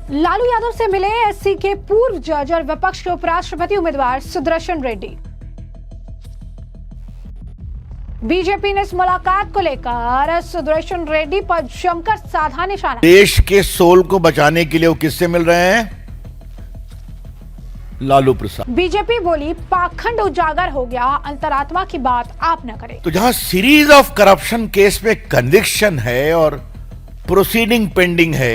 लालू यादव से मिले एससी के पूर्व जज और विपक्ष के उपराष्ट्रपति उम्मीदवार सुदर्शन रेड्डी। बीजेपी ने इस मुलाकात को लेकर सुदर्शन रेड्डी पर जमकर साधा निशाना। देश के सोल को बचाने के लिए वो किससे मिल रहे हैं? लालू प्रसाद। बीजेपी बोली पाखंड उजागर हो गया, अंतरात्मा की बात आप न करें। तो जहां सीरीज ऑफ करप्शन केस में कन्विक्शन है और प्रोसीडिंग पेंडिंग है,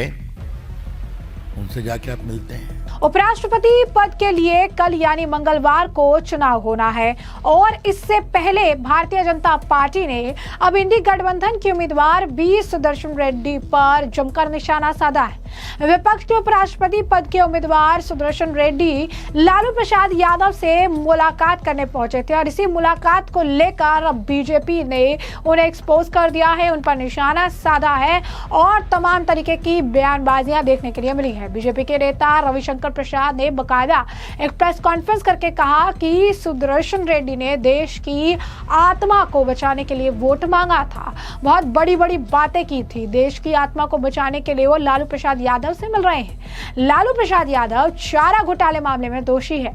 उनसे जाके आप मिलते हैं। उपराष्ट्रपति पद के लिए कल यानी मंगलवार को चुनाव होना है और इससे पहले भारतीय जनता पार्टी ने अब इंडी गठबंधन के उम्मीदवार बी सुदर्शन रेड्डी पर जमकर निशाना साधा है। विपक्ष के उपराष्ट्रपति पद के उम्मीदवार सुदर्शन रेड्डी लालू प्रसाद यादव से मुलाकात करने पहुंचे थे और इसी मुलाकात को लेकर अब बीजेपी ने उन्हें एक्सपोज कर दिया है, उन पर निशाना साधा है और तमाम तरीके की बयानबाजियां देखने के लिए मिली है। बीजेपी के नेता रविशंकर प्रसाद ने बकायदा एक प्रेस कॉन्फ्रेंस करके कहा कि सुदर्शन रेड्डी ने देश की आत्मा को बचाने के लिए वोट मांगा था, बहुत बड़ी बड़ी बातें की थी। देश की आत्मा को बचाने के लिए वो लालू प्रसाद यादव से मिल रहे हैं। लालू प्रसाद यादव चारा घोटाले मामले में दोषी है।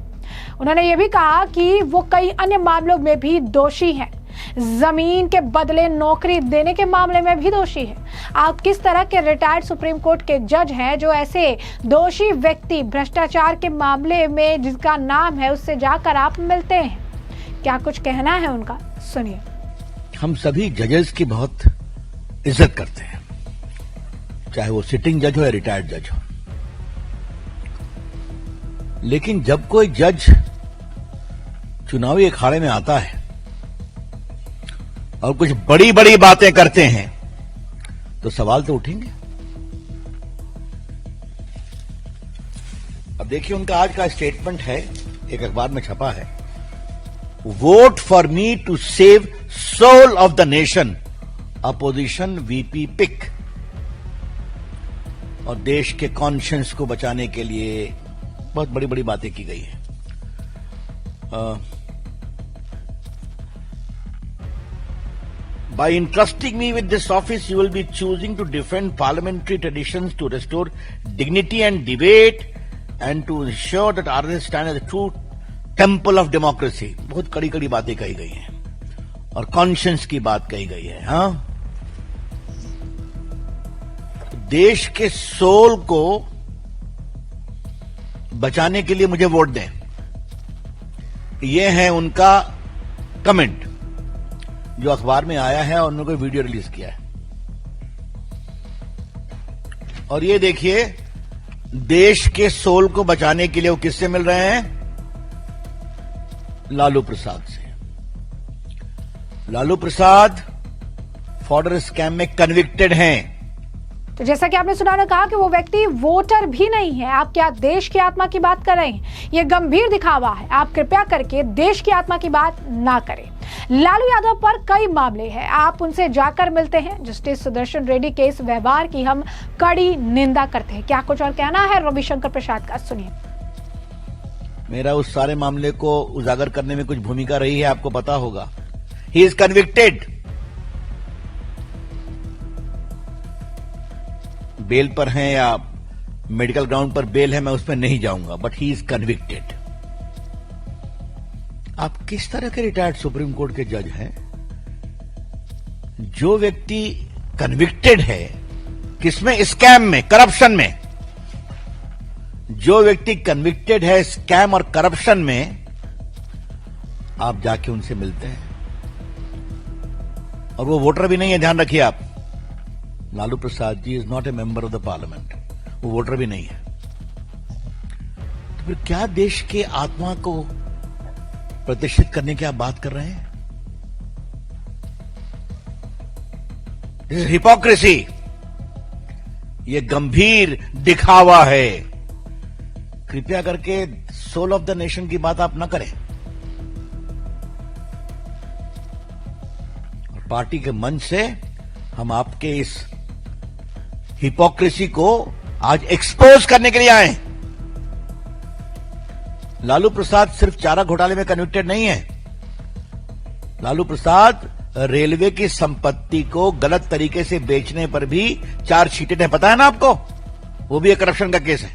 उन्होंने ये भी कहा कि वो कई अन्य मामलों में भी दोषी हैं, जमीन के बदले नौकरी देने के मामले में भी दोषी है। आप किस तरह के रिटायर्ड सुप्रीम कोर्ट के जज हैं जो ऐसे दोषी व्यक्ति भ्रष्टाचार के मामले में जिसका नाम है उससे जाकर आप मिलते हैं? क्या कुछ कहना है उनका, सुनिए। हम सभी जजेस की बहुत इज्जत करते हैं, चाहे वो सिटिंग जज हो या रिटायर्ड जज हो। लेकिन जब कोई जज चुनावी अखाड़े में आता है और कुछ बड़ी बड़ी बातें करते हैं तो सवाल तो उठेंगे। अब देखिए, उनका आज का स्टेटमेंट है, एक अखबार में छपा है, vote for me to save soul of the nation, opposition VP pick. और देश के कॉन्शियंस को बचाने के लिए बहुत बड़ी बड़ी बातें की गई है। By entrusting me with this office, you will be choosing to defend parliamentary traditions, to restore dignity and debate, and to ensure that RSS stand as a true temple of democracy. बहुत कड़ी कड़ी बातें कही गई हैं और conscience की बात कही गई है। हाँ, देश के सोल को बचाने के लिए मुझे वोट दें, यह है उनका कमेंट जो अखबार में आया है और उन्होंने वीडियो रिलीज किया है। और ये देखिए, देश के सोल को बचाने के लिए वो किससे मिल रहे हैं? लालू प्रसाद से। लालू प्रसाद फॉर्डर स्कैम में कन्विक्टेड हैं। तो जैसा कि आपने सुना ना, कहा कि वो व्यक्ति वोटर भी नहीं है। आप क्या देश की आत्मा की बात कर रहे हैं? ये गंभीर दिखावा है। आप कृपया करके देश की आत्मा की बात ना करें। लालू यादव पर कई मामले हैं, आप उनसे जाकर मिलते हैं। जस्टिस सुदर्शन रेड्डी के इस व्यवहार की हम कड़ी निंदा करते हैं। क्या कुछ और कहना है रविशंकर प्रसाद का, सुनिए। मेरा उस सारे मामले को उजागर करने में कुछ भूमिका रही है, आपको पता होगा। He is convicted. बेल पर हैं या मेडिकल ग्राउंड पर बेल है, मैं उसमें नहीं जाऊंगा, बट ही इज कन्विक्टेड। आप किस तरह के रिटायर्ड सुप्रीम कोर्ट के जज हैं? जो व्यक्ति कन्विक्टेड है, किसमें? स्कैम में, करप्शन में। जो व्यक्ति कन्विक्टेड है स्कैम और करप्शन में, आप जाके उनसे मिलते हैं। और वो वोटर भी नहीं है, ध्यान रखिए आप। Lalu Prasad ji is not a member of the parliament, वो वोटर भी नहीं है। तो फिर क्या देश के आत्मा को प्रतिष्ठित करने की आप बात कर रहे हैं? This is hypocrisy. ये गंभीर दिखावा है। कृपया करके सोल ऑफ द नेशन की बात आप ना करें। और पार्टी के मंच से हम आपके इस हिपोक्रेसी को आज एक्सपोज करने के लिए आए। लालू प्रसाद सिर्फ चारा घोटाले में कन्विक्टेड नहीं है। लालू प्रसाद रेलवे की संपत्ति को गलत तरीके से बेचने पर भी चार्जशीटेड है, पता है ना आपको? वो भी एक करप्शन का केस है।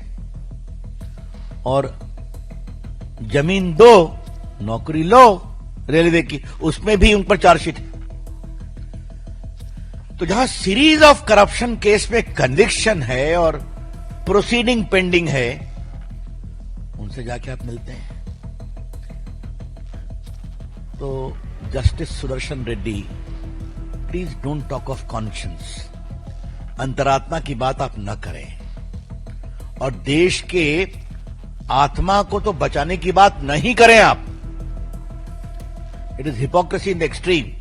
और जमीन दो, नौकरी लो रेलवे की, उसमें भी उन पर चार्जशीट है। तो जहां सीरीज ऑफ करप्शन केस में कन्विक्शन है और प्रोसीडिंग पेंडिंग है, उनसे जाके आप मिलते हैं। तो justice Sudarshan Reddy, please don't talk of conscience. अंतरात्मा की बात आप न करें, और देश के आत्मा को तो बचाने की बात नहीं करें आप। It is hypocrisy in the extreme.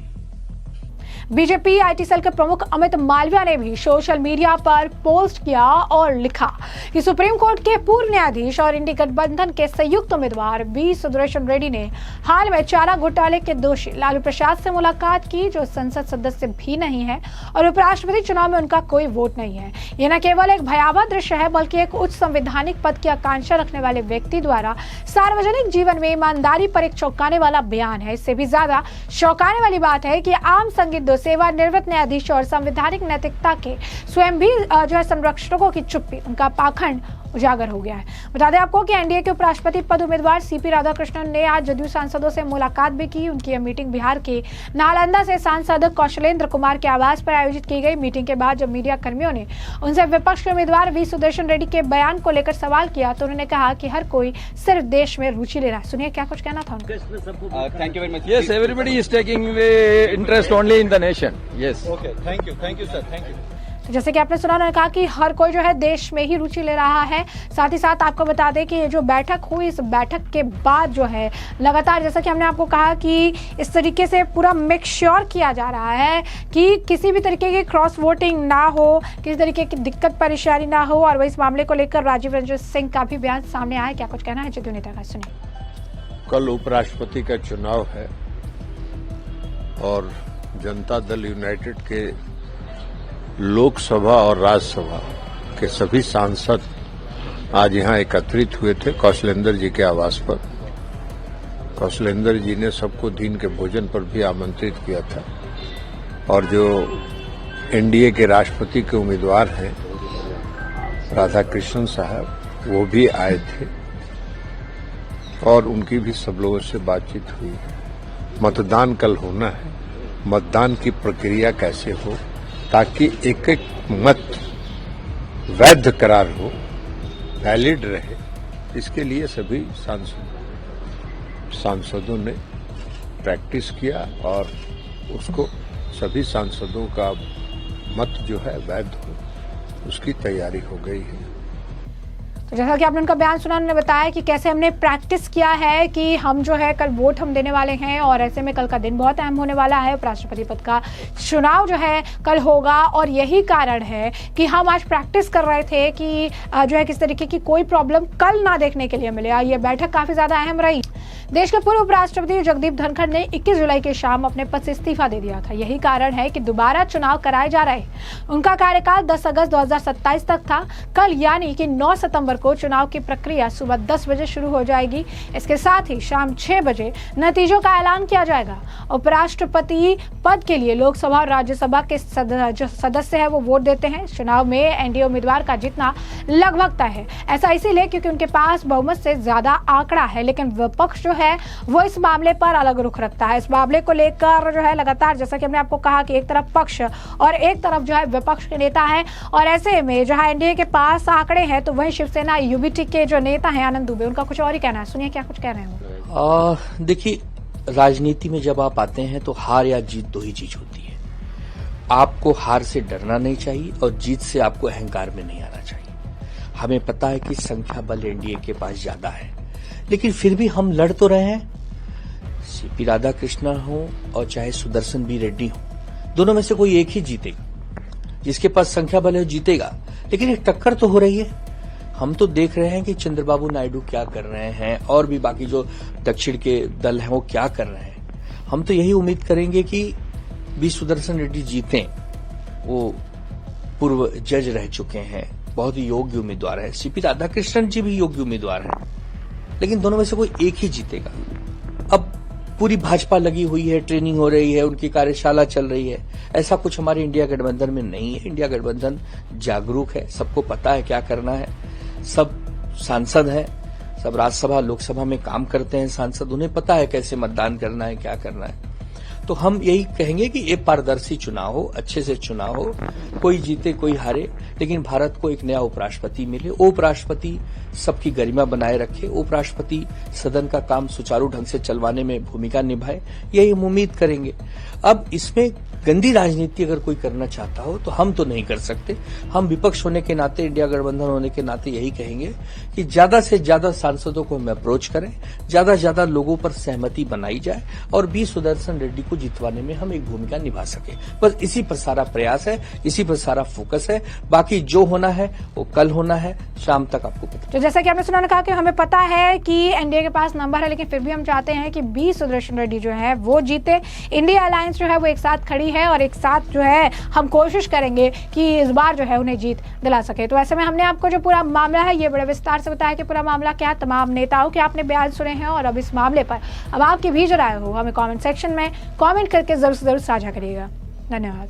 BJP IT cell के प्रमुख अमित मालविया ने भी सोशल मीडिया पर पोस्ट किया और लिखा कि सुप्रीम कोर्ट के पूर्व न्यायाधीश और इंडी गठबंधन के संयुक्त उम्मीदवार बी सुदर्शन रेड्डी ने हाल में चारा घोटाले के दोषी लालू प्रसाद से मुलाकात की, जो संसद सदस्य भी नहीं है और उपराष्ट्रपति चुनाव में उनका कोई वोट नहीं है। यह न केवल एक भयावह दृश्य है, बल्कि एक उच्च संवैधानिक पद की आकांक्षा रखने वाले व्यक्ति द्वारा सार्वजनिक जीवन में ईमानदारी पर एक चौंकाने वाला बयान है। इससे भी ज्यादा चौंकाने वाली बात है कि आम संगीत सेवा निवृत्त न्यायाधीश और संवैधानिक नैतिकता के स्वयं भी जो है संरक्षकों की चुप्पी, उनका पाखंड उजागर हो गया है। बता दें आपको कि एनडीए के उपराष्ट्रपति पद उम्मीदवार सीपी राधाकृष्णन ने आज जदयू सांसदों से मुलाकात भी की। उनकी यह मीटिंग बिहार के नालंदा से सांसद कौशलेंद्र कुमार के आवास पर आयोजित की गई। मीटिंग के बाद जब मीडिया कर्मियों ने उनसे विपक्ष के उम्मीदवार वी सुदर्शन रेड्डी के बयान को लेकर सवाल किया, तो उन्होंने कहा कि हर कोई सिर्फ देश में रुचि ले रहा है। सुनिए क्या कुछ कहना था उनका। Thank you very much. Yes, everybody is taking interest only in the nation. Yes. Okay, thank you, sir. Thank you. तो जैसे कि आपने सुना, उन्होंने कहा कि हर कोई जो है देश में ही रुचि ले रहा है। साथ ही साथ आपको बता दें कि ये जो बैठक हुई, इस बैठक के बाद जो है लगातार, जैसा कि हमने आपको कहा कि इस तरीके से पूरा मेक श्योर किया जा रहा है कि किसी भी तरीके की क्रॉस वोटिंग ना हो, किसी तरीके की दिक्कत परेशानी ना हो। और वही इस मामले को लेकर राजीव रंजन सिंह का भी बयान सामने आया। क्या कुछ कहना है जदयू नेता का, सुनिए। कल उपराष्ट्रपति का चुनाव है और जनता दल यूनाइटेड के लोकसभा और राज्यसभा के सभी सांसद आज यहां एकत्रित हुए थे कौशलेंद्र जी के आवास पर। कौशलेंद्र जी ने सबको दिन के भोजन पर भी आमंत्रित किया था, और जो एनडीए के राष्ट्रपति के उम्मीदवार हैं राधाकृष्णन साहब, वो भी आए थे और उनकी भी सब लोगों से बातचीत हुई। मतदान कल होना है, मतदान की प्रक्रिया कैसे हो ताकि एक एक मत वैध करार हो, वैलिड रहे, इसके लिए सभी सांसदों ने प्रैक्टिस किया और उसको सभी सांसदों का मत जो है वैध हो, उसकी तैयारी हो गई है। तो जैसा कि आपने उनका बयान सुना, उन्होंने बताया कि कैसे हमने प्रैक्टिस किया है कि हम जो है कल वोट हम देने वाले हैं और ऐसे में कल का दिन बहुत अहम होने वाला है। उपराष्ट्रपति पद का चुनाव जो है कल होगा और यही कारण है कि हम आज प्रैक्टिस कर रहे थे कि जो है किस तरीके की कोई प्रॉब्लम कल ना देखने के लिए मिले। ये बैठक काफी ज्यादा अहम रही। देश के पूर्व उपराष्ट्रपति जगदीप धनखड़ ने 21 जुलाई की शाम अपने पद से इस्तीफा दे दिया था। यही कारण है कि दोबारा चुनाव कराए जा रहे हैं। उनका कार्यकाल 10 अगस्त 2027 तक था। कल यानी कि 9 सितंबर को चुनाव की प्रक्रिया सुबह 10 बजे शुरू हो जाएगी। इसके साथ ही शाम 6 बजे नतीजों का ऐलान किया जाएगा। उपराष्ट्रपति पद के लिए लोकसभा और राज्यसभा के जो सदस्य है वो वोट देते हैं। चुनाव में एनडीए उम्मीदवार का जीतना लगभग तय है। ऐसा इसीलिए क्योंकि उनके पास बहुमत से ज्यादा आंकड़ा है, लेकिन विपक्ष जो है वो इस मामले पर अलग रुख रखता है। इस मामले को लेकर जो है लगातार, जैसा कि हमने आपको कहा कि एक तरफ पक्ष और एक तरफ जो है विपक्ष के नेता हैं, और ऐसे में जहां एनडीए के पास आंकड़े हैं तो वही शिवसेना यूबीटी के जो नेता हैं आनंद दुबे, उनका कुछ और ही कहना है। सुनिए क्या कुछ कह रहे हैं। देखिए, राजनीति में जब आप आते हैं तो हार या जीत दो ही चीज होती है। आपको हार से डरना नहीं चाहिए और जीत से आपको अहंकार में नहीं आना चाहिए। हमें पता है कि संख्या बल एनडीए के पास ज्यादा है, लेकिन फिर भी हम लड़ तो रहे हैं। सीपी राधाकृष्णन हो और चाहे सुदर्शन बी रेड्डी हो, दोनों में से कोई एक ही जीतेगा। जिसके पास संख्या बल है जीतेगा, लेकिन एक टक्कर तो हो रही है। हम तो देख रहे हैं कि चंद्रबाबू नायडू क्या कर रहे हैं और भी बाकी जो दक्षिण के दल हैं वो क्या कर रहे हैं। हम तो यही उम्मीद करेंगे कि बी सुदर्शन रेड्डी जीतें। वो पूर्व जज रह चुके हैं, बहुत ही योग्य उम्मीदवार है। सीपी राधाकृष्णन जी भी योग्य उम्मीदवार हैं, लेकिन दोनों में से कोई एक ही जीतेगा। अब पूरी भाजपा लगी हुई है, ट्रेनिंग हो रही है, उनकी कार्यशाला चल रही है। ऐसा कुछ हमारे इंडिया गठबंधन में नहीं है। इंडिया गठबंधन जागरूक है, सबको पता है क्या करना है। सब सांसद हैं, सब राज्यसभा लोकसभा में काम करते हैं सांसद, उन्हें पता है कैसे मतदान करना है, क्या करना है। तो हम यही कहेंगे कि ये पारदर्शी चुनाव हो, अच्छे से चुनाव हो, कोई जीते कोई हारे, लेकिन भारत को एक नया उपराष्ट्रपति मिले, उपराष्ट्रपति सबकी गरिमा बनाए रखे, उपराष्ट्रपति सदन का काम सुचारू ढंग से चलवाने में भूमिका निभाए, यही हम उम्मीद करेंगे। अब इसमें गंदी राजनीति अगर कोई करना चाहता हो तो हम तो नहीं कर सकते। हम विपक्ष होने के नाते, इंडिया गठबंधन होने के नाते यही कहेंगे कि ज्यादा से ज्यादा सांसदों को हम अप्रोच करें, ज्यादा से ज्यादा लोगों पर सहमति बनाई जाए और बी सुदर्शन रेड्डी को जितवाने में हम एक भूमिका निभा सके। बस इसी पर सारा प्रयास है, इसी पर सारा फोकस है। बाकी जो होना है वो कल होना है, शाम तक आपको पता। तो जैसा कि आपने सुना, कहा कि हमें पता है कि एनडीए के पास नंबर है, लेकिन फिर भी हम चाहते हैं कि बी सुदर्शन रेड्डी जो है वो जीते। इंडिया अलायंस जो है वो एक साथ खड़ी है और एक साथ जो है हम कोशिश करेंगे कि इस बार जो है उन्हें जीत दिला सके। तो ऐसे में हमने आपको जो पूरा मामला है ये बड़े विस्तार से बताया कि पूरा मामला क्या, तमाम नेताओं के आपने बयान सुने हैं और अब इस मामले पर अब आपकी भी जो राय हो हमें कमेंट सेक्शन में कमेंट करके जरूर से जरूर साझा करिएगा। धन्यवाद।